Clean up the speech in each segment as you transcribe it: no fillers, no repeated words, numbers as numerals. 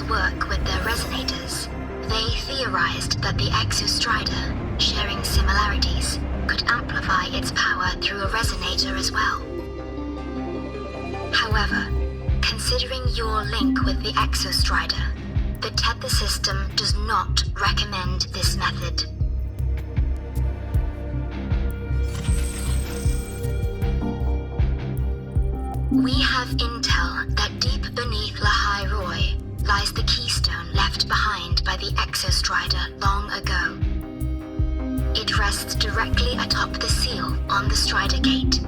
particles work with their resonators, they theorized that the Exostrider, sharing similarities, could amplify its power through a resonator as well. However, considering your link with the Exostrider, the tether system does not recommend this method. We have intel that deep beneath Lahai Roy lies the keystone left behind by the Exostrider long ago. It rests directly atop the seal on the Strider Gate.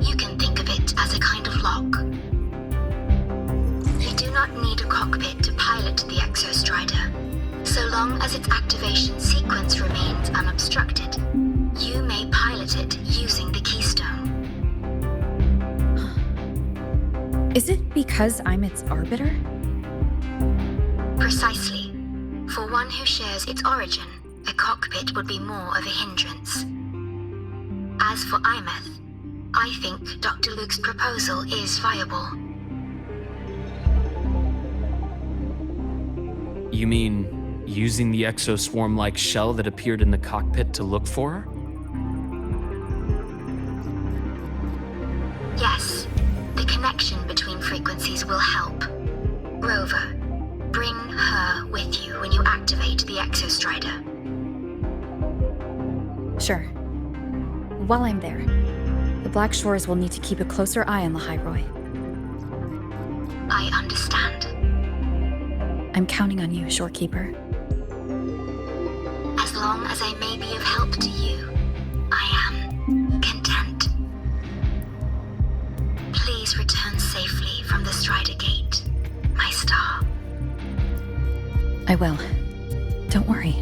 You can think of it as a kind of lock. You do not need a cockpit to pilot the Exostrider. So long as its activation sequence remains unobstructed, you may pilot it using the keystone. Is it because I'm its arbiter? Precisely. For one who shares its origin, a cockpit would be more of a hindrance. As for Imeth, I think Dr. Luke's proposal is viable. You mean using the exoswarm-like shell that appeared in the cockpit to look for her? Yes, the connection between frequencies will help. Rover, bring her with you when you activate the Exostrider. Sure. While I'm there, the Black Shores will need to keep a closer eye on Lahai Roy. I understand. I'm counting on you, Shorekeeper. As long as I may be of help to you, I am content. Please return safely from the Strider Gate, my star. I will. Don't worry.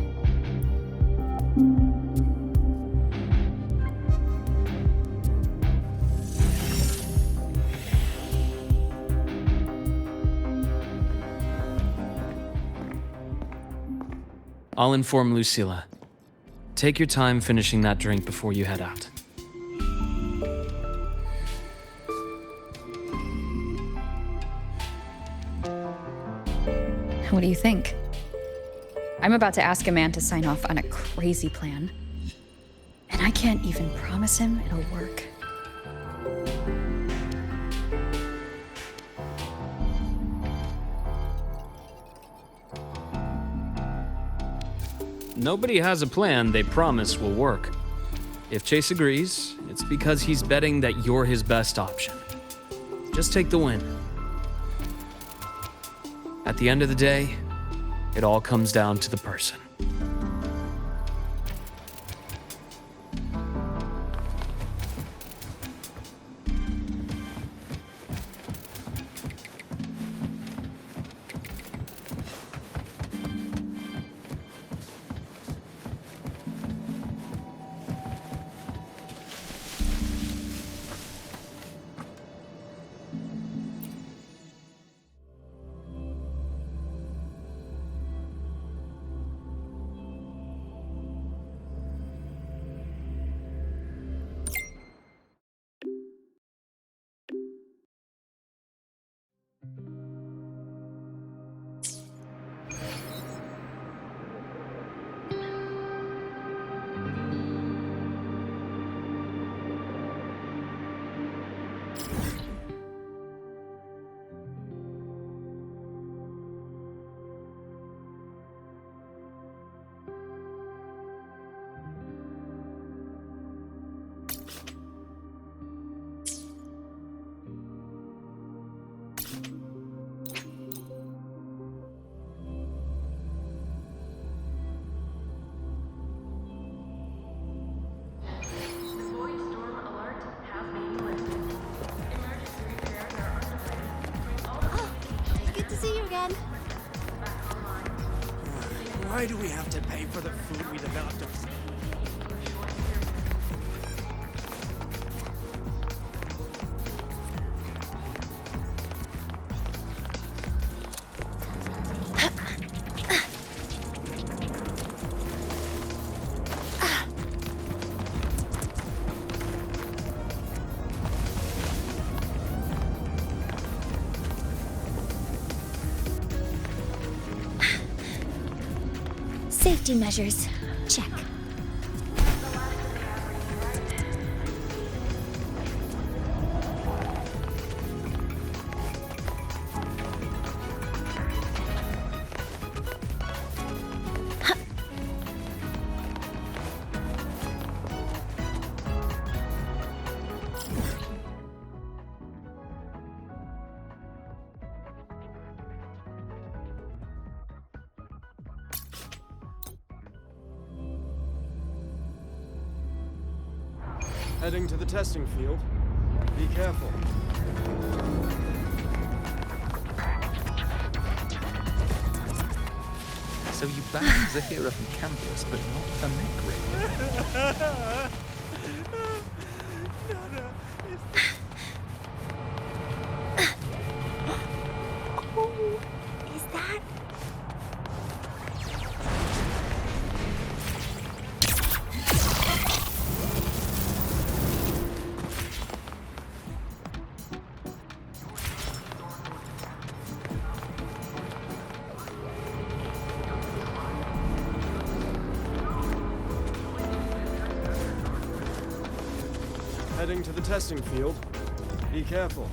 I'll inform Lucilla. Take your time finishing that drink before you head out. What do you think? I'm about to ask a man to sign off on a crazy plan. And I can't even promise him it'll work. Nobody has a plan they promise will work. If Chase agrees, it's because he's betting that you're his best option. Just take the win. At the end of the day, it all comes down to the person. Why do we have to pay for the food we developed ourselves? Safety measures. Check. Heading to the testing field. Be careful. So you banned Zahira from campus, but not a mech ring. Is that... Heading to the testing field. Be careful.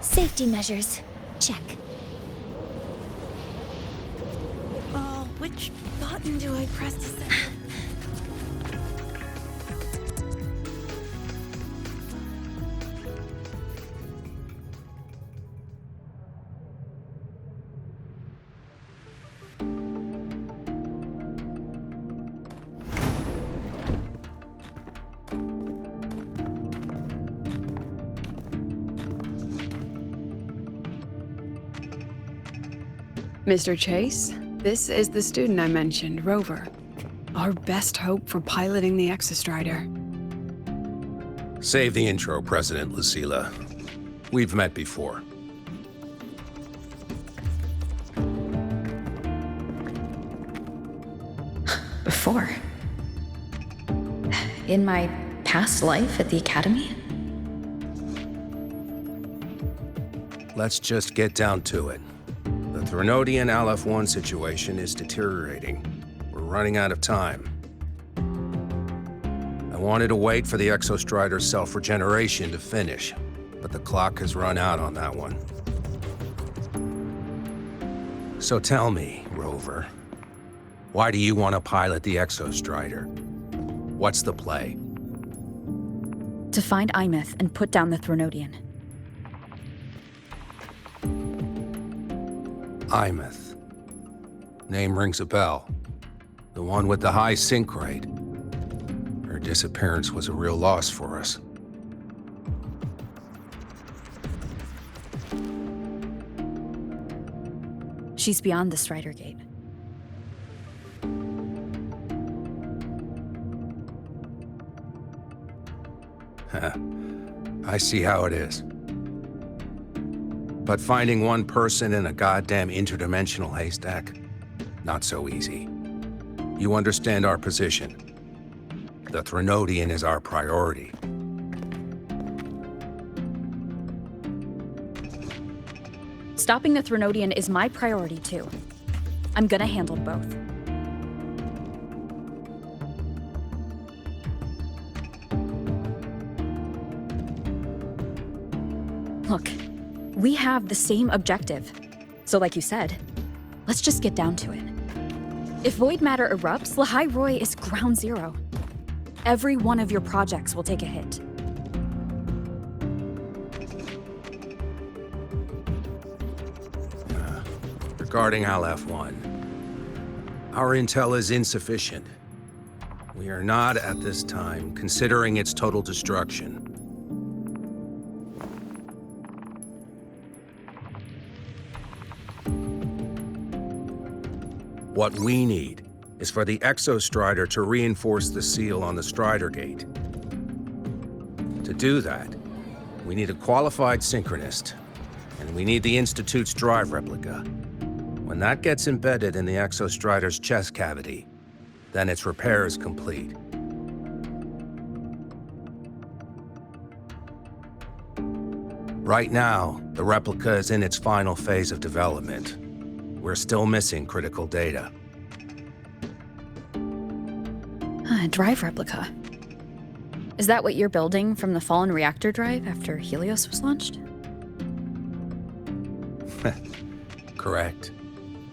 Safety measures. Check. Oh, which button do I press to send it? Mr. Chase, this is the student I mentioned, Rover. Our best hope for piloting the Exostrider. Save the intro, President Lucilla. We've met before. Before? In my past life at the Academy? Let's just get down to it. The Threnodian Aleph-1 situation is deteriorating. We're running out of time. I wanted to wait for the Exostrider's self-regeneration to finish, but the clock has run out on that one. So tell me, Rover, why do you want to pilot the Exostrider? What's the play? To find Imeth and put down the Threnodian. Imeth. Name rings a bell. The one with the high sync rate. Her disappearance was a real loss for us. She's beyond the Strider Gate. I see how it is. But finding one person in a goddamn interdimensional haystack? Not so easy. You understand our position. The Threnodian is our priority. Stopping the Threnodian is my priority too. I'm gonna handle both. Look, we have the same objective. So like you said, let's just get down to it. If void matter erupts, Lahai Roy is ground zero. Every one of your projects will take a hit. Regarding Aleph-1, our intel is insufficient. We are not, at this time, considering its total destruction. What we need is for the Exostrider to reinforce the seal on the Strider Gate. To do that, we need a qualified synchronist, and we need the Institute's drive replica. When that gets embedded in the Exostrider's chest cavity, then its repair is complete. Right now, the replica is in its final phase of development. We're still missing critical data. A drive replica. Is that what you're building from the fallen reactor drive after Helios was launched? Correct.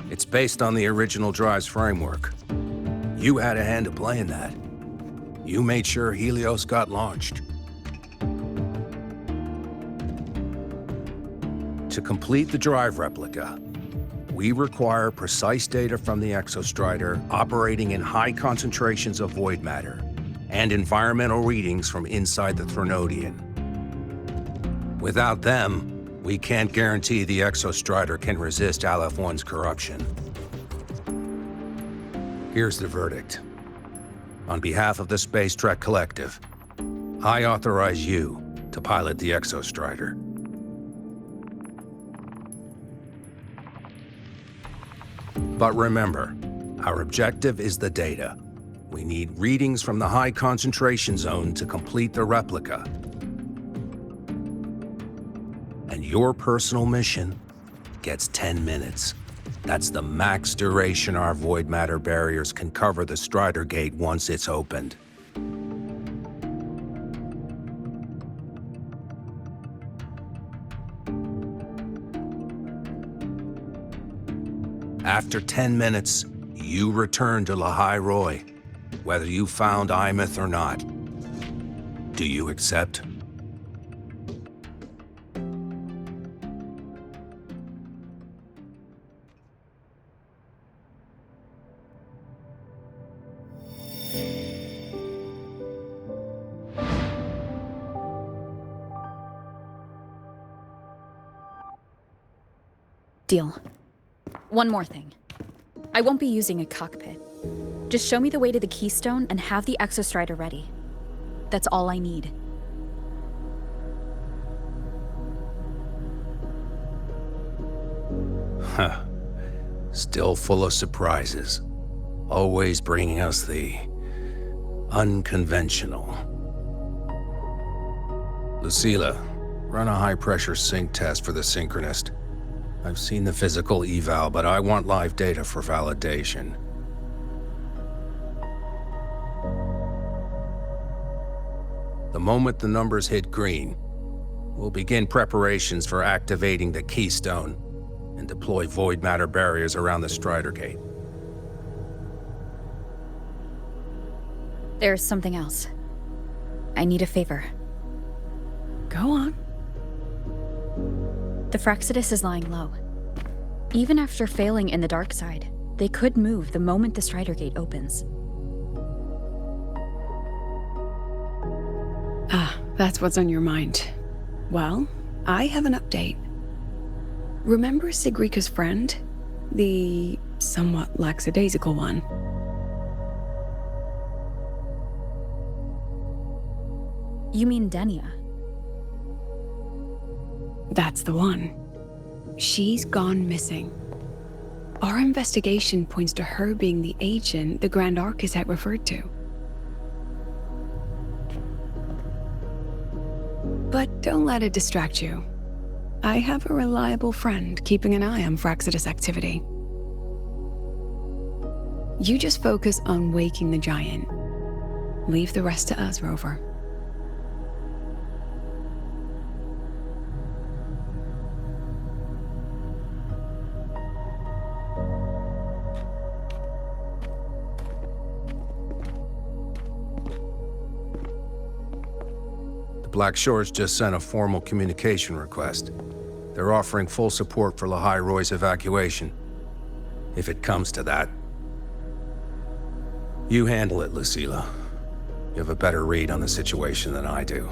It's based on the original drive's framework. You had a hand to play in that. You made sure Helios got launched. To complete the drive replica, we require precise data from the Exostrider operating in high concentrations of void matter and environmental readings from inside the Threnodian. Without them, we can't guarantee the Exostrider can resist Aleph-1's corruption. Here's the verdict. On behalf of the Space Trek Collective, I authorize you to pilot the Exostrider. But remember, our objective is the data. We need readings from the high concentration zone to complete the replica. And your personal mission gets 10 minutes. That's the max duration our void matter barriers can cover the Strider Gate once it's opened. After 10 minutes, you return to Lahai Roy, whether you found Imeth or not. Do you accept? Deal. One more thing. I won't be using a cockpit. Just show me the way to the Keystone and have the Exostrider ready. That's all I need. Huh. Still full of surprises. Always bringing us the unconventional. Lucilla, run a high-pressure sync test for the Synchronist. I've seen the physical eval, but I want live data for validation. The moment the numbers hit green, we'll begin preparations for activating the Keystone and deploy void matter barriers around the Strider Gate. There's something else. I need a favor. Go on. The Fraxidus is lying low. Even after failing in the dark side, they could move the moment the Strider Gate opens. Ah, that's what's on your mind. Well, I have an update. Remember Sigrika's friend? The somewhat lackadaisical one? You mean Denia? That's the one. She's gone missing. Our investigation points to her being the agent the Grand Architect referred to. But don't let it distract you. I have a reliable friend keeping an eye on Fraxidus activity. You just focus on waking the giant. Leave the rest to us, Rover. Black Shore's just sent a formal communication request. They're offering full support for Lahai Roy's evacuation. If it comes to that. You handle it, Lucilla. You have a better read on the situation than I do.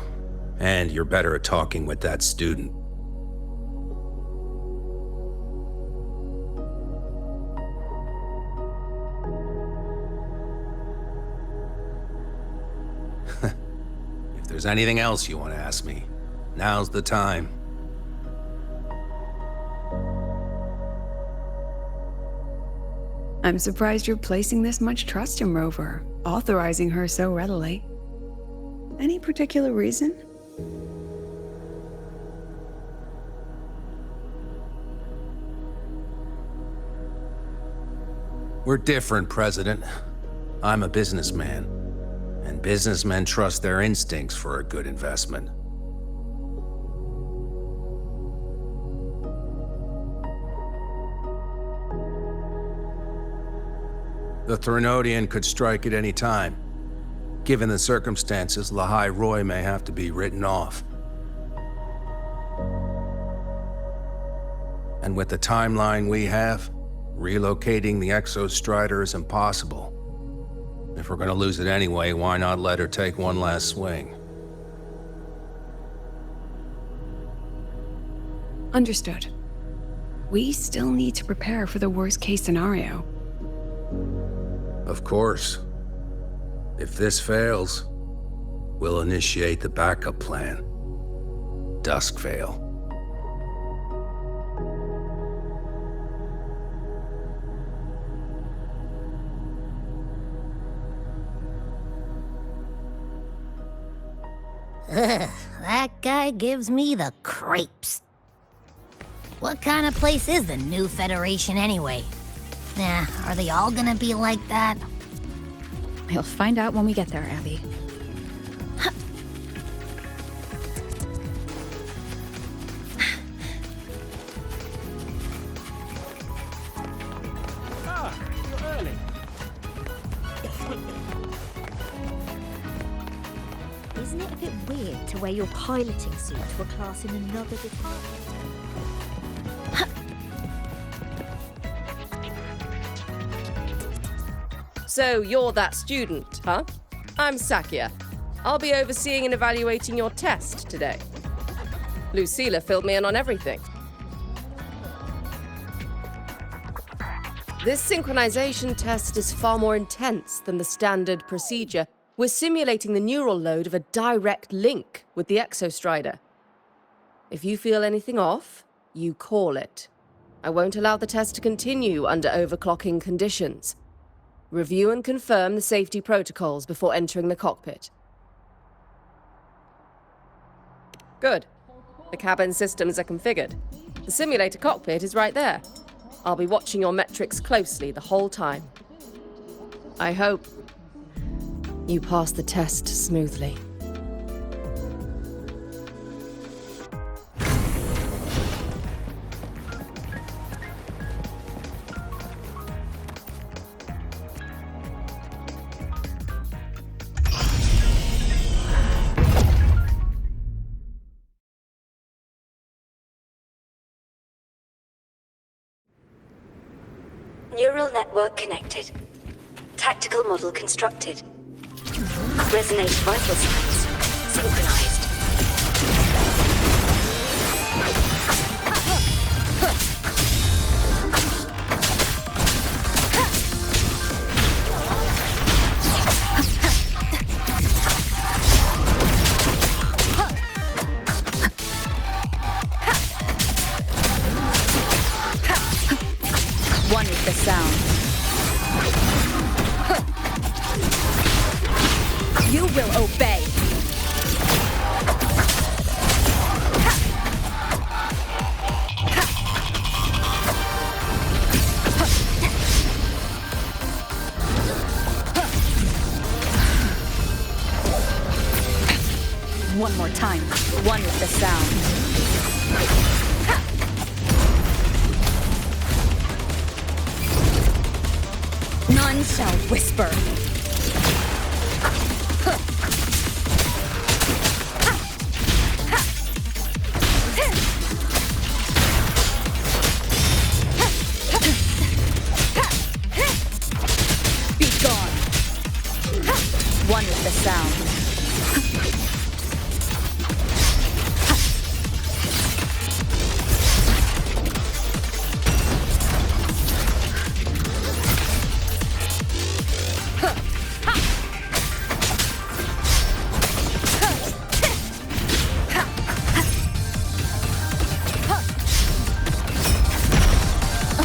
And you're better at talking with that student. If there's anything else you want to ask me, now's the time. I'm surprised you're placing this much trust in Rover, authorizing her so readily. Any particular reason? We're different, President. I'm a businessman, and businessmen trust their instincts for a good investment. The Threnodian could strike at any time. Given the circumstances, Lahai Roy may have to be written off. And with the timeline we have, relocating the Exostrider is impossible. If we're gonna lose it anyway, why not let her take one last swing? Understood. We still need to prepare for the worst-case scenario. Of course. If this fails, we'll initiate the backup plan. Duskvale. Ugh, that guy gives me the creeps. What kind of place is the new Federation anyway? Nah, are they all gonna be like that? We'll find out when we get there, Abby. You're early. Isn't it a bit weird to wear your piloting suit to a class in another department? So you're that student, huh? I'm Sakia. I'll be overseeing and evaluating your test today. Lucilla filled me in on everything. This synchronization test is far more intense than the standard procedure. We're simulating the neural load of a direct link with the Exostrider. If you feel anything off, you call it. I won't allow the test to continue under overclocking conditions. Review and confirm the safety protocols before entering the cockpit. Good. The cabin systems are configured. The simulator cockpit is right there. I'll be watching your metrics closely the whole time. I hope you pass the test smoothly. Neural network connected. Tactical model constructed. Resonate vital signs. Synchronized. One with the sound. You will obey. One more time. One with the sound. None shall whisper. One with the sound.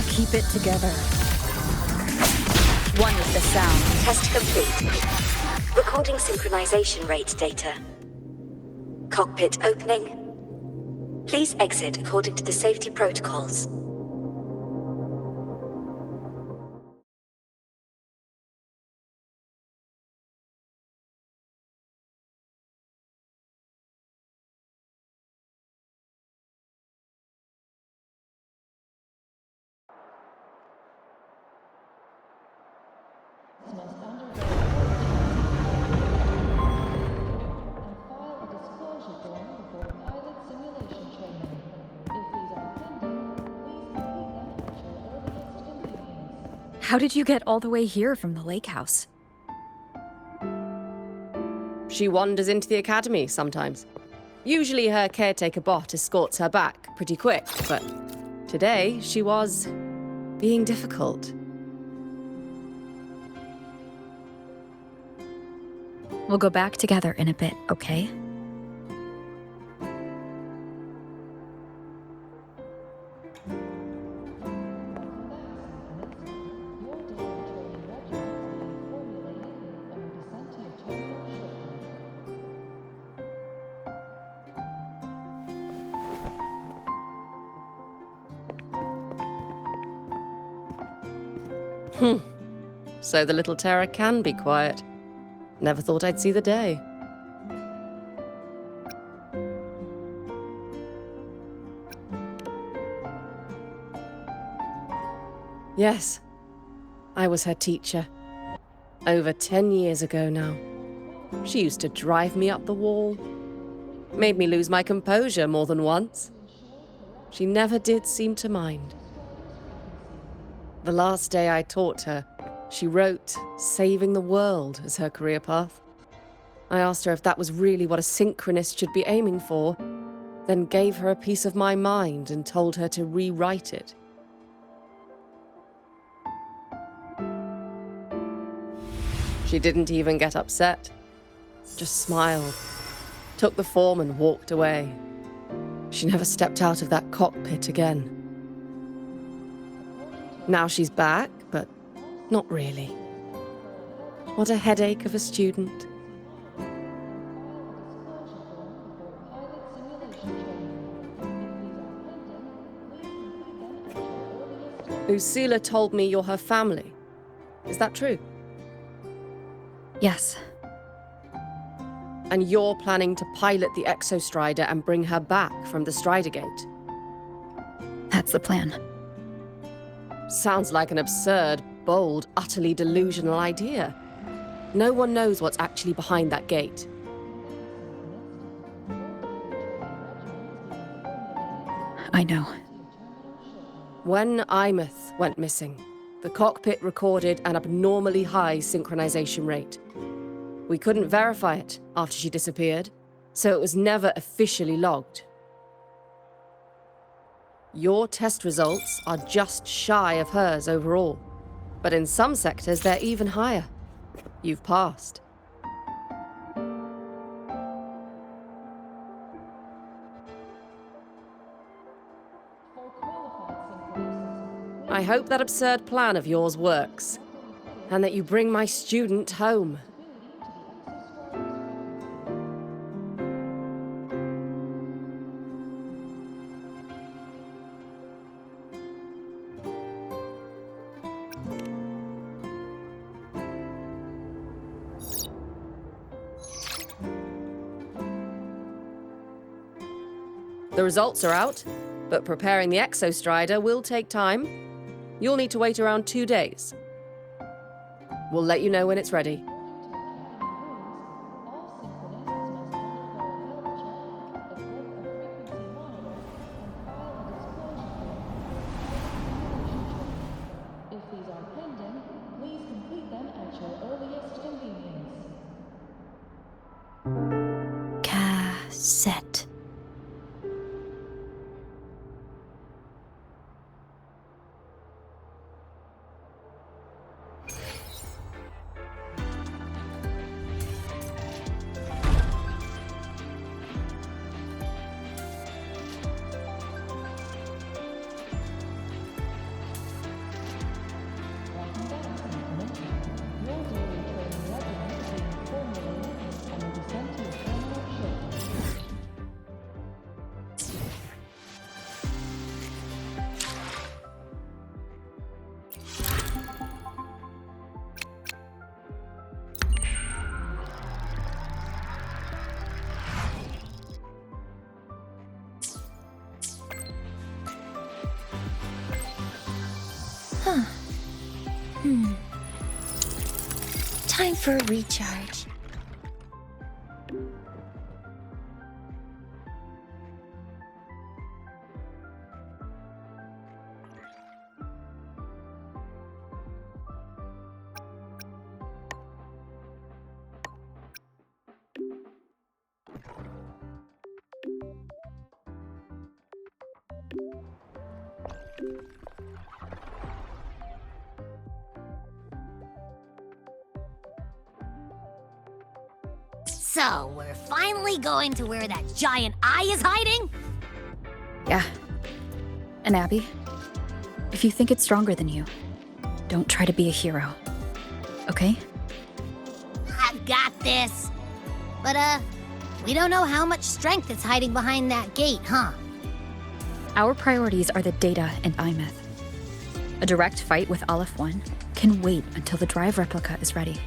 Keep it together. One with the sound. Test complete. Recording synchronization rate data. Cockpit opening. Please exit according to the safety protocols. How did you get all the way here from the lake house? She wanders into the academy sometimes. Usually her caretaker bot escorts her back pretty quick, but today she was being difficult. We'll go back together in a bit, okay? So the little terror can be quiet. Never thought I'd see the day. Yes, I was her teacher. Over 10 years ago now. She used to drive me up the wall. Made me lose my composure more than once. She never did seem to mind. The last day I taught her, she wrote saving the world as her career path. I asked her if that was really what a synchronist should be aiming for, then gave her a piece of my mind and told her to rewrite it. She didn't even get upset, just smiled, took the form and walked away. She never stepped out of that cockpit again. Now she's back, but not really. What a headache of a student. Lucila told me you're her family. Is that true? Yes. And you're planning to pilot the Exostrider and bring her back from the Strider Gate? That's the plan. Sounds like an absurd, bold, utterly delusional idea. No one knows what's actually behind that gate. I know. When Imeth went missing, the cockpit recorded an abnormally high synchronization rate. We couldn't verify it after she disappeared, so it was never officially logged. Your test results are just shy of hers overall, but in some sectors they're even higher. You've passed. I hope that absurd plan of yours works, and that you bring my student home. The results are out, but preparing the Exostrider will take time. You'll need to wait around 2 days. We'll let you know when it's ready. set. Time for a recharge. So, we're finally going to where that giant eye is hiding? Yeah. And Abby, if you think it's stronger than you, don't try to be a hero. Okay? I've got this. But, we don't know how much strength is hiding behind that gate, huh? Our priorities are the data and IMETH. A direct fight with Aleph 1 can wait until the drive replica is ready.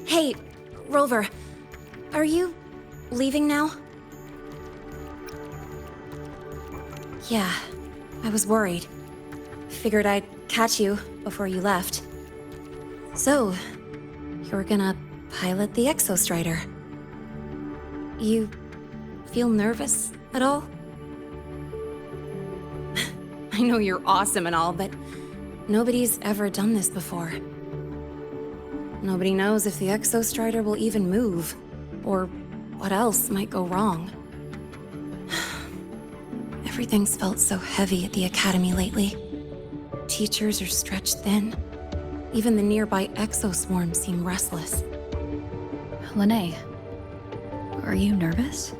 Hey, Rover, are you leaving now? Yeah, I was worried. Figured I'd catch you before you left. So, you're gonna pilot the Exostrider. You feel nervous at all? I know you're awesome and all, but nobody's ever done this before. Nobody knows if the Exostrider will even move, or what else might go wrong. Everything's felt so heavy at the Academy lately. Teachers are stretched thin. Even the nearby exoswarms seem restless. Lene, are you nervous?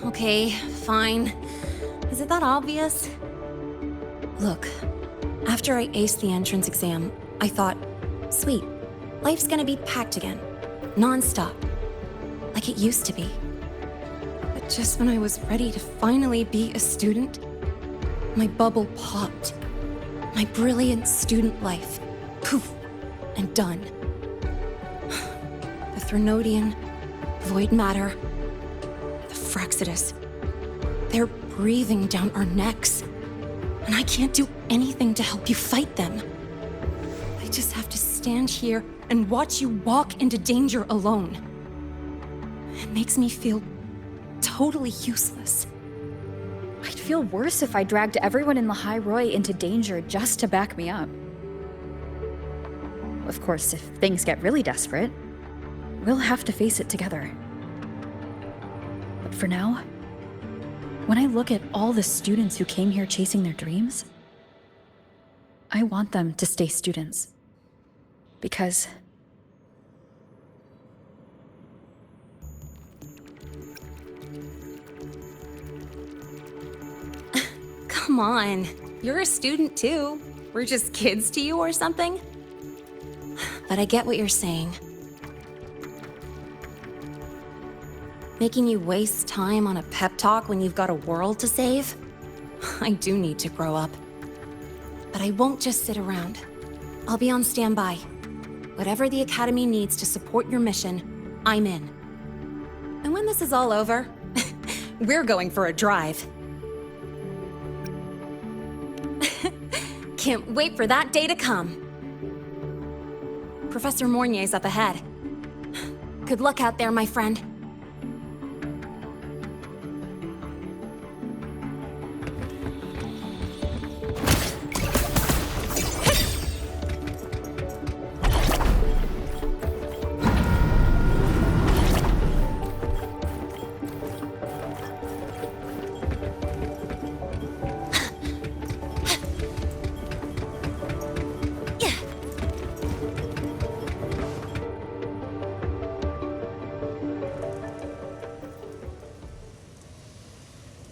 Okay, fine. Is it that obvious? Look, after I aced the entrance exam, I thought, sweet, life's gonna be packed again, non-stop, like it used to be. But just when I was ready to finally be a student, my bubble popped. My brilliant student life, poof, and done. The Threnodian, void matter, the Fraxidus, they're breathing down our necks. And I can't do anything to help you fight them. I just have to stand here and watch you walk into danger alone. It makes me feel totally useless. I'd feel worse if I dragged everyone in Lahai Roy into danger just to back me up. Of course, if things get really desperate, we'll have to face it together. But for now, when I look at all the students who came here chasing their dreams, I want them to stay students. Because... Come on. You're a student too. We're just kids to you or something? But I get what you're saying. Making you waste time on a pep talk when you've got a world to save? I do need to grow up. But I won't just sit around. I'll be on standby. Whatever the Academy needs to support your mission, I'm in. And when this is all over, we're going for a drive. Can't wait for that day to come. Professor Mornier's up ahead. Good luck out there, my friend.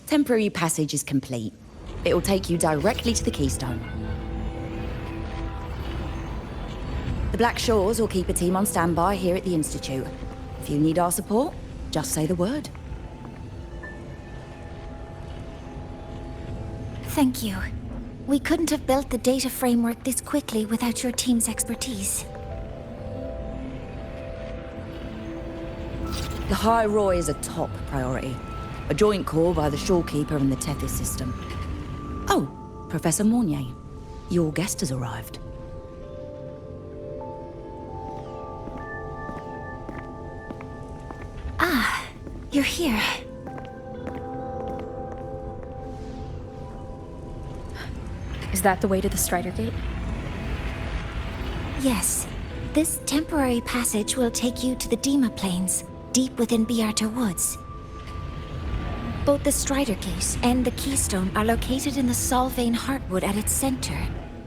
Temporary passage is complete. It'll take you directly to the Keystone. The Black Shores will keep a team on standby here at the Institute. If you need our support, just say the word. Thank you. We couldn't have built the data framework this quickly without your team's expertise. The High Roy is a top priority. A joint call by the Shorekeeper and the Tethys system. Oh, Professor Mornier, your guest has arrived. Ah, you're here. Is that the way to the Strider Gate? Yes. This temporary passage will take you to the Dima Plains, deep within Biarta Woods. Both the Strider Gate and the Keystone are located in the Solvane Heartwood at its center.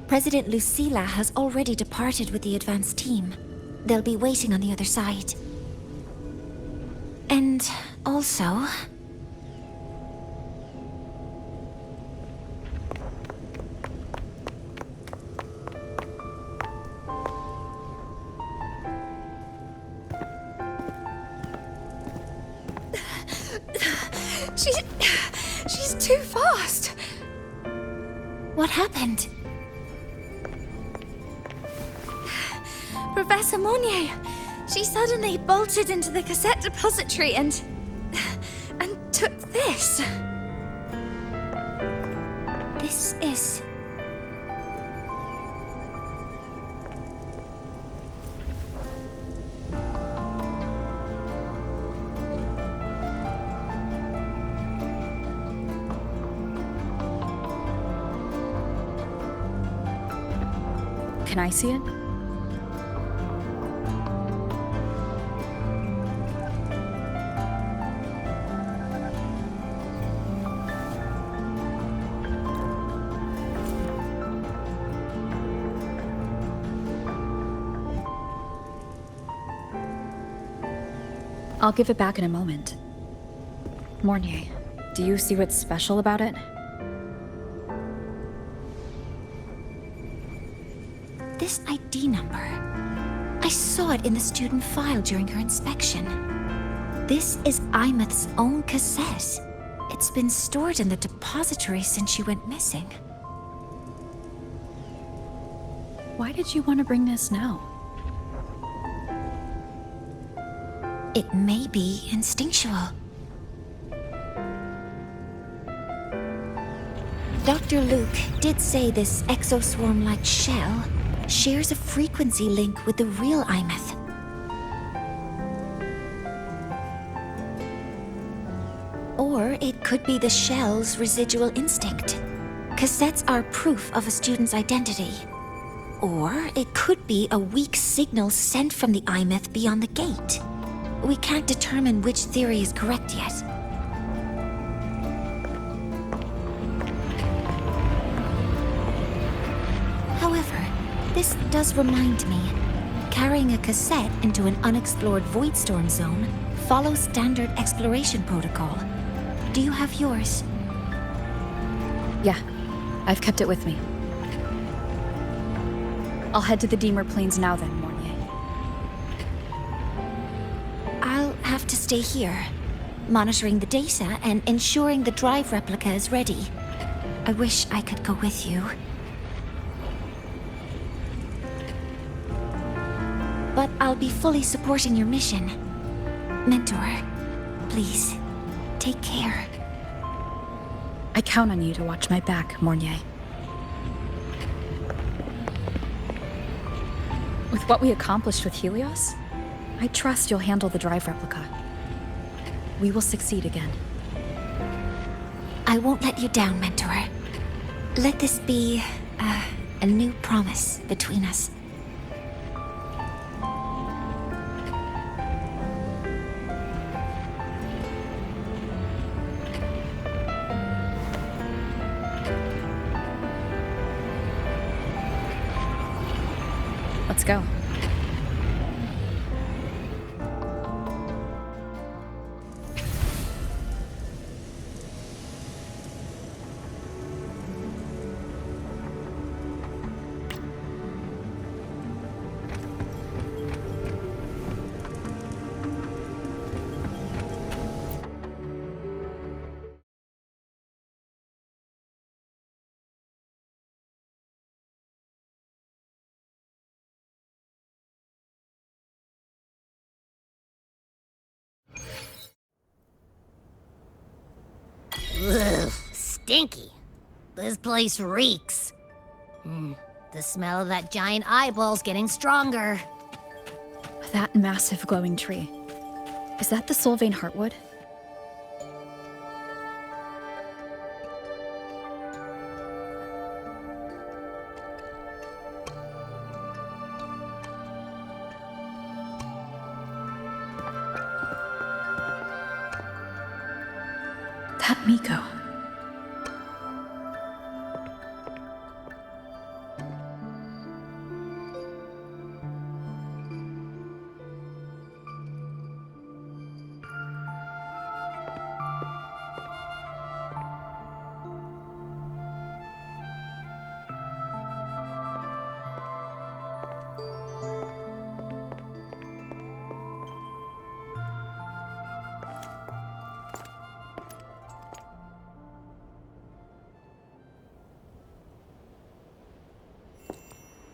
President Lucilla has already departed with the advance team. They'll be waiting on the other side. And also... She's too fast. What happened? Professor Mornier, she suddenly bolted into the cassette depository and took this. This is... Can I see it? I'll give it back in a moment. Mornier, do you see what's special about it? This ID number. I saw it in the student file during her inspection. This is Imeth's own cassette. It's been stored in the depository since she went missing. Why did you want to bring this now? It may be instinctual. Dr. Luke did say this exoswarm-like shell shares a frequency link with the real Imeth. Or it could be the shell's residual instinct. Cassettes are proof of a student's identity. Or it could be a weak signal sent from the Imeth beyond the gate. We can't determine which theory is correct yet. This does remind me. Carrying a cassette into an unexplored Voidstorm zone follows standard exploration protocol. Do you have yours? Yeah, I've kept it with me. I'll head to the Deemer Plains now then, Mornier. I'll have to stay here, monitoring the data and ensuring the drive replica is ready. I wish I could go with you. But I'll be fully supporting your mission. Mentor, please, take care. I count on you to watch my back, Mornier. With what we accomplished with Helios, I trust you'll handle the drive replica. We will succeed again. I won't let you down, Mentor. Let this be a new promise between us. Let's go. Ugh, stinky. This place reeks. The smell of that giant eyeball's getting stronger. That massive glowing tree. Is that the Solvane Heartwood? That Miko.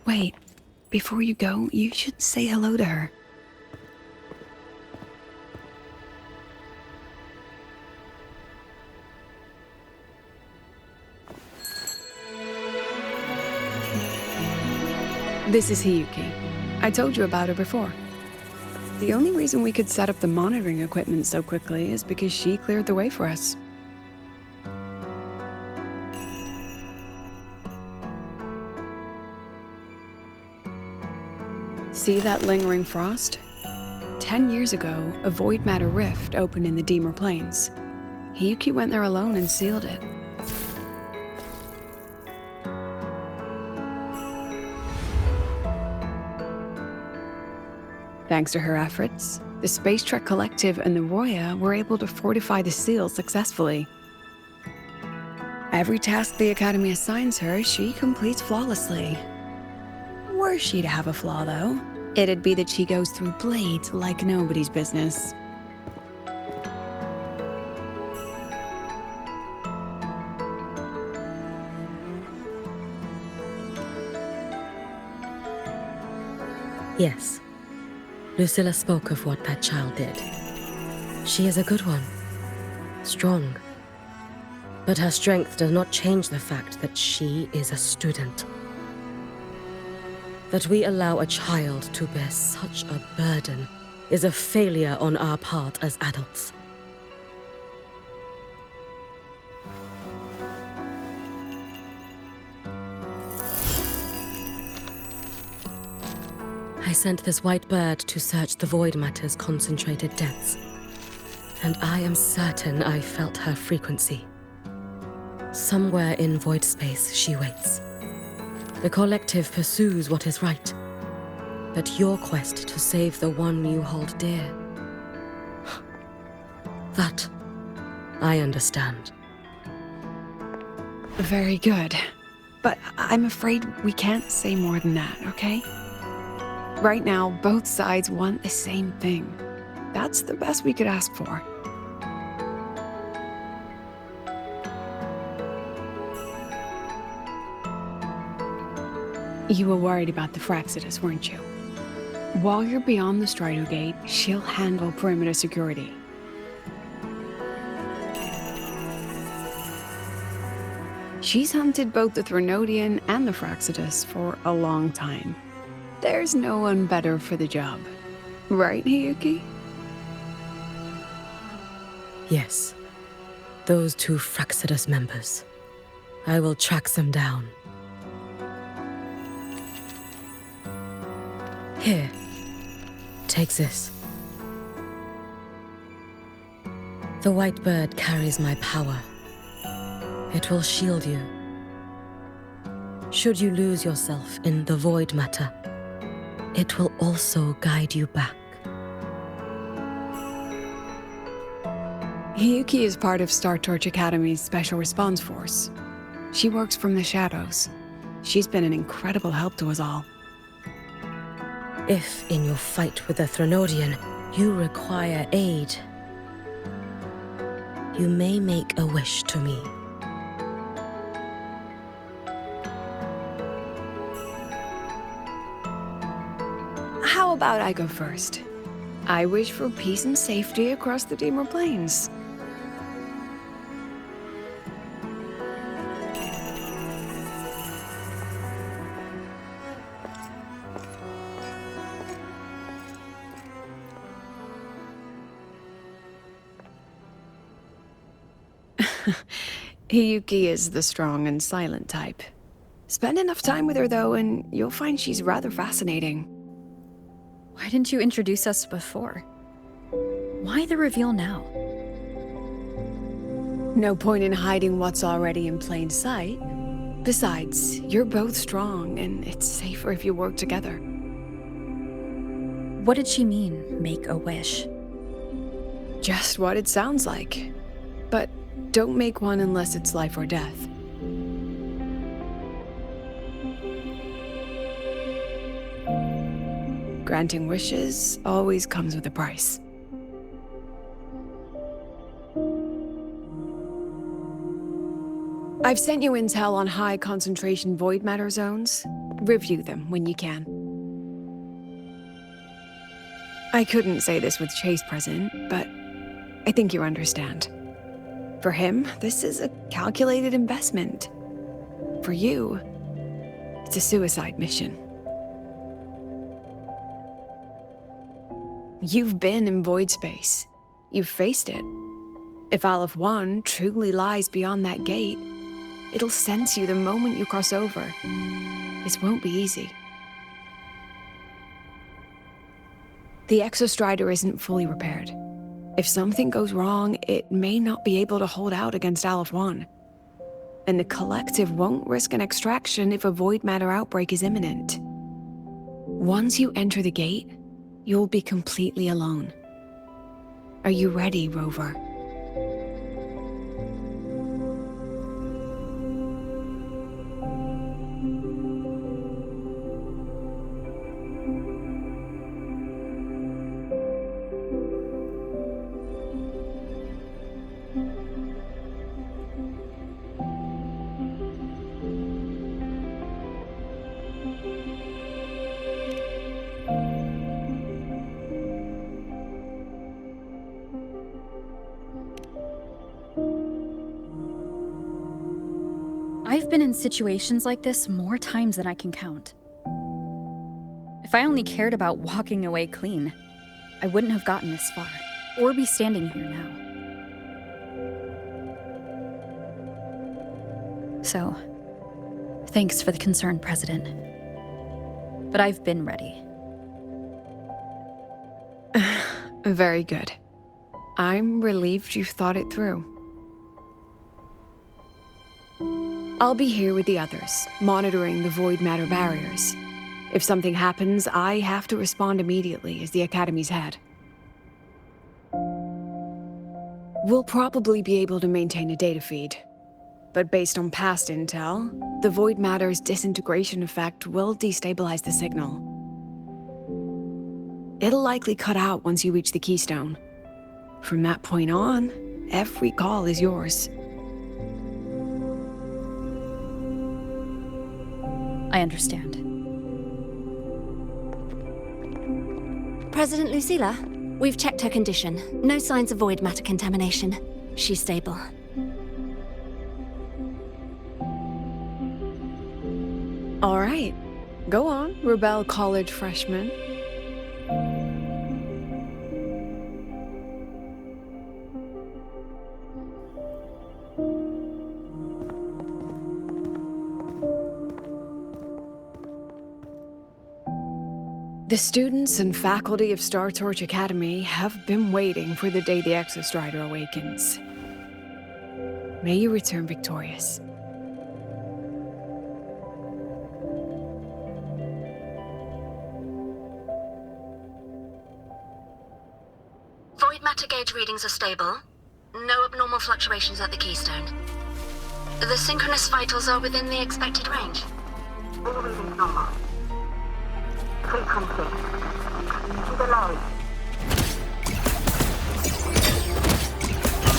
Wait, before you go, you should say hello to her. This is Hiyuki. I told you about her before. The only reason we could set up the monitoring equipment so quickly is because she cleared the way for us. See that lingering frost? 10 years ago, a void matter rift opened in the Deemer Plains. Hiyuki went there alone and sealed it. Thanks to her efforts, the Space Trek Collective and the Roya were able to fortify the seal successfully. Every task the Academy assigns her, she completes flawlessly. Were she to have a flaw, though, it'd be that she goes through blades like nobody's business. Yes. Lucilla spoke of what that child did. She is a good one. Strong. But her strength does not change the fact that she is a student. That we allow a child to bear such a burden is a failure on our part as adults. I sent this white bird to search the void matter's concentrated depths, and I am certain I felt her frequency. Somewhere in void space she waits. The collective pursues what is right. But your quest to save the one you hold dear... that, I understand. Very good. But I'm afraid we can't say more than that, okay? Right now, both sides want the same thing. That's the best we could ask for. You were worried about the Fraxidus, weren't you? While you're beyond the Strider Gate, she'll handle perimeter security. She's hunted both the Threnodian and the Fraxidus for a long time. There's no one better for the job. Right, Hiyuki? Yes. Those two Fraxidus members. I will track them down. Here. Take this. The white bird carries my power. It will shield you. Should you lose yourself in the void matter, it will also guide you back. Hiyuki is part of Star Torch Academy's Special Response Force. She works from the shadows. She's been an incredible help to us all. If, in your fight with the Threnodian, you require aid, you may make a wish to me. How about I go first? I wish for peace and safety across the Dimmer Plains. Hiyuki is the strong and silent type. Spend enough time with her, though, and you'll find she's rather fascinating. Why didn't you introduce us before? Why the reveal now? No point in hiding what's already in plain sight. Besides, you're both strong, and it's safer if you work together. What did she mean, make a wish? Just what it sounds like. But don't make one unless it's life or death. Granting wishes always comes with a price. I've sent you intel on high concentration void matter zones. Review them when you can. I couldn't say this with Chase present, but I think you understand. For him, this is a calculated investment. For you, it's a suicide mission. You've been in void space. You've faced it. If Aleph 1 truly lies beyond that gate, it'll sense you the moment you cross over. This won't be easy. The Exostrider isn't fully repaired. If something goes wrong, it may not be able to hold out against Aleph 1. And the Collective won't risk an extraction if a void matter outbreak is imminent. Once you enter the gate, you'll be completely alone. Are you ready, Rover? I've been in situations like this more times than I can count. If I only cared about walking away clean, I wouldn't have gotten this far, or be standing here now. So, thanks for the concern, President. But I've been ready. Very good. I'm relieved you thought it through. I'll be here with the others, monitoring the void matter barriers. If something happens, I have to respond immediately as the Academy's head. We'll probably be able to maintain a data feed. But based on past intel, the void matter's disintegration effect will destabilize the signal. It'll likely cut out once you reach the keystone. From that point on, every call is yours. I understand. President Lucilla, we've checked her condition. No signs of void matter contamination. She's stable. All right. Go on, Rebel College freshman. The students and faculty of Star Torch Academy have been waiting for the day the Exostrider awakens. May you return victorious. Void matter gauge readings are stable. No abnormal fluctuations at the keystone. The synchronous vitals are within the expected range. All readings normal. Frequency. Delay.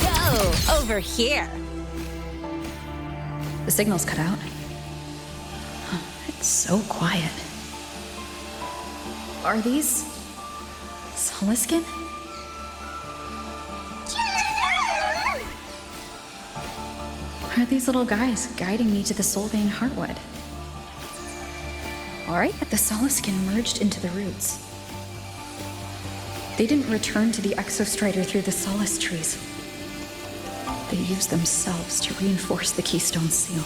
Go! Over here! The signal's cut out. Huh, it's so quiet. Are these... Soliskin? Are these little guys guiding me to the Solvane Heartwood? Alright, the Soliskin merged into the roots. They didn't return to the Exostrider through the Solace trees. They used themselves to reinforce the Keystone Seal.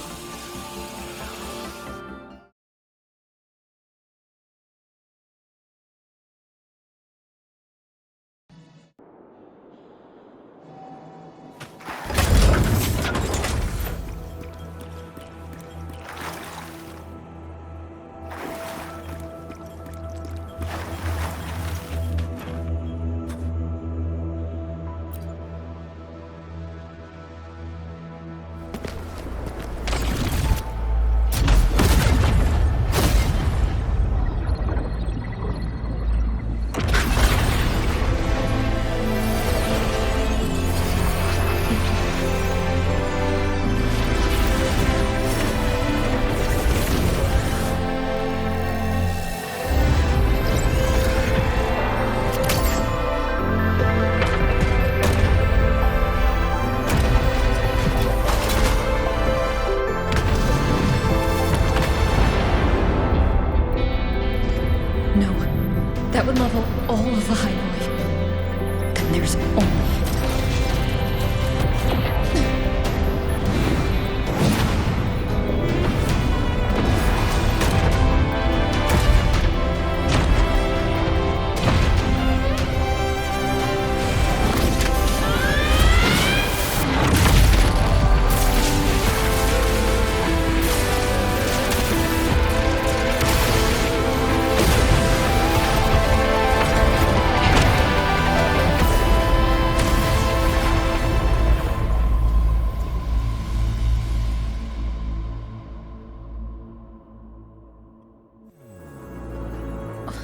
That would level all of the highway. Then there's only...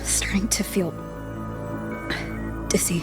Starting to feel dizzy.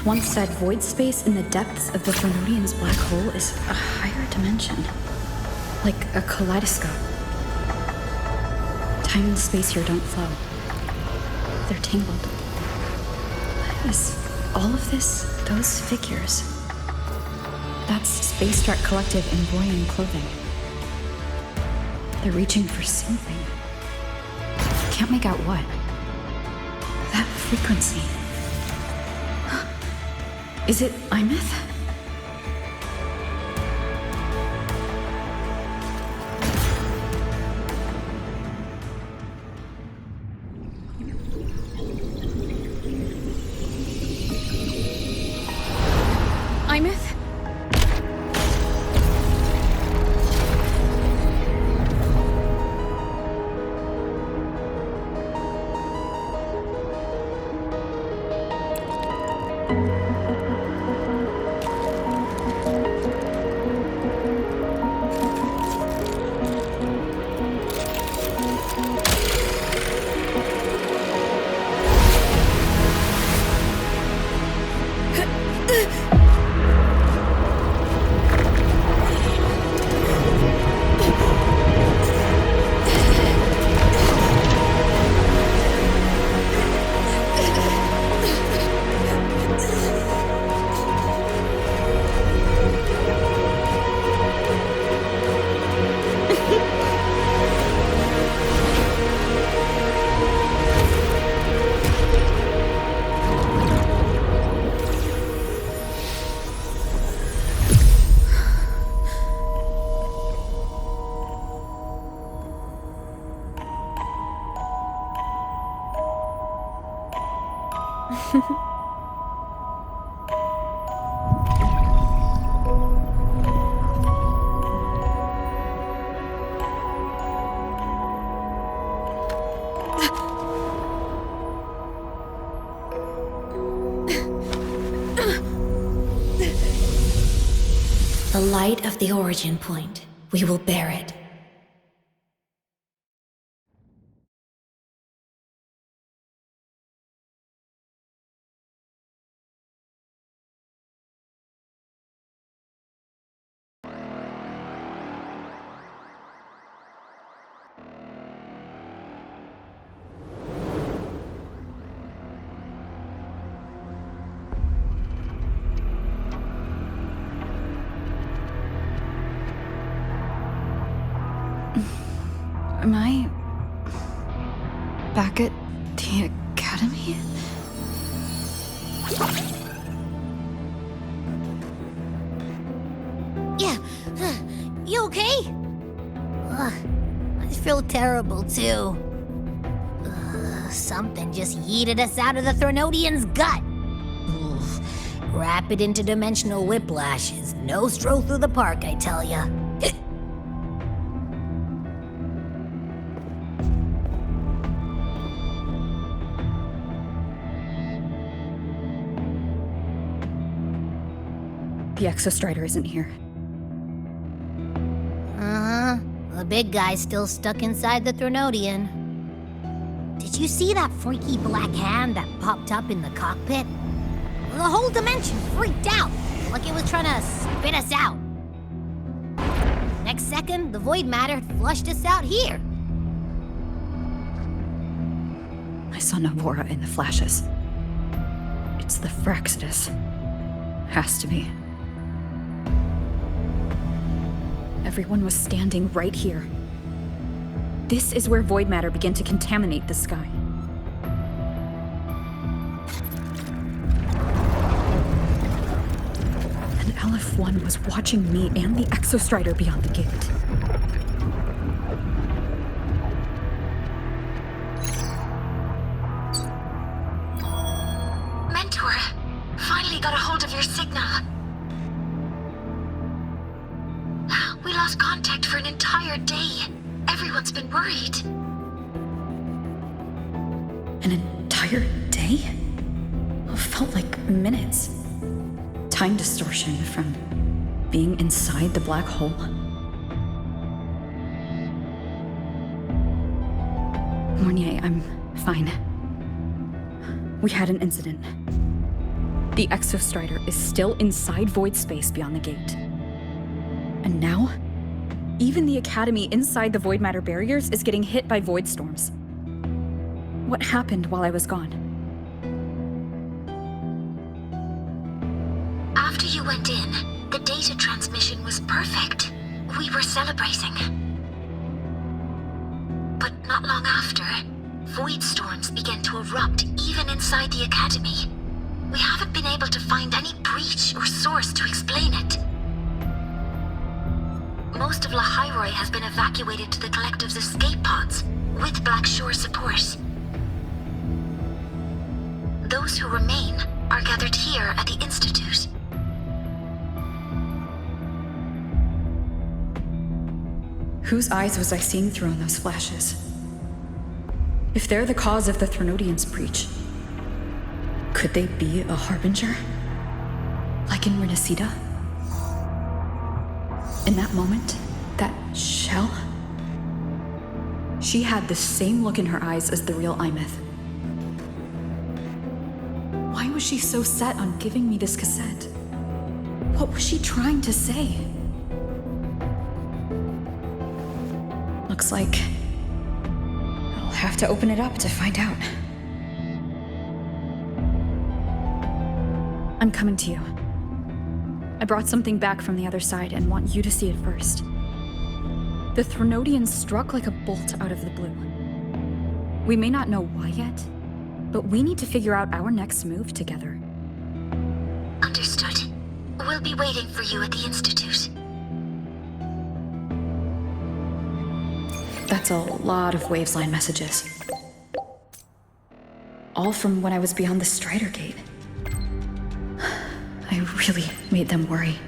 Once said void space in the depths of the Thermodian's black hole is a higher dimension. Like a kaleidoscope. Time and space here don't flow. They're tangled. Is all of this those figures? That's Space Trek Collective in Boyan clothing. They're reaching for something. Can't make out what. That frequency. Is it Imeth? Imeth? The light of the origin point. We will bear it. Am I back at the academy? Yeah. You okay? I feel terrible too. Something just yeeted us out of the Thronodian's gut. Oof. Rapid interdimensional whiplash is no stroll through the park, I tell ya. The Exostrider isn't here. Uh-huh. The big guy's still stuck inside the Thronodian. Did you see that freaky black hand that popped up in the cockpit? The whole dimension freaked out, like it was trying to spit us out. Next second, the void matter flushed us out here. I saw Navora in the flashes. It's the Fraxidus. Has to be. Everyone was standing right here. This is where void matter began to contaminate the sky. And LF1 was watching me and the Exostrider beyond the gate. Mentor, finally got a hold of your signal. We lost contact for an entire day. Everyone's been worried. An entire day? It felt like minutes. Time distortion from being inside the black hole. Mornier, I'm fine. We had an incident. The Exostrider is still inside void space beyond the gate. And now, even the Academy inside the void matter barriers is getting hit by void storms. What happened while I was gone? After you went in, The data transmission was perfect. We were celebrating. But not long after, void storms began to erupt even inside the Academy. We haven't been able to find any breach or source to explain it. Most of Lahairoi has been evacuated to the Collective's escape pods, with Black Shore support. Those who remain are gathered here at the Institute. Whose eyes was I seeing through in those flashes? If they're the cause of the Threnodian's breach, could they be a harbinger? Like in Renacida? In that moment, that shell? She had the same look in her eyes as the real Imeth. Why was she so set on giving me this cassette? What was she trying to say? Looks like I'll have to open it up to find out. I'm coming to you. I brought something back from the other side and want you to see it first. The Threnodian struck like a bolt out of the blue. We may not know why yet, but we need to figure out our next move together. Understood. We'll be waiting for you at the Institute. That's a lot of Wavesline messages. All from when I was beyond the Strider Gate. I really made them worry.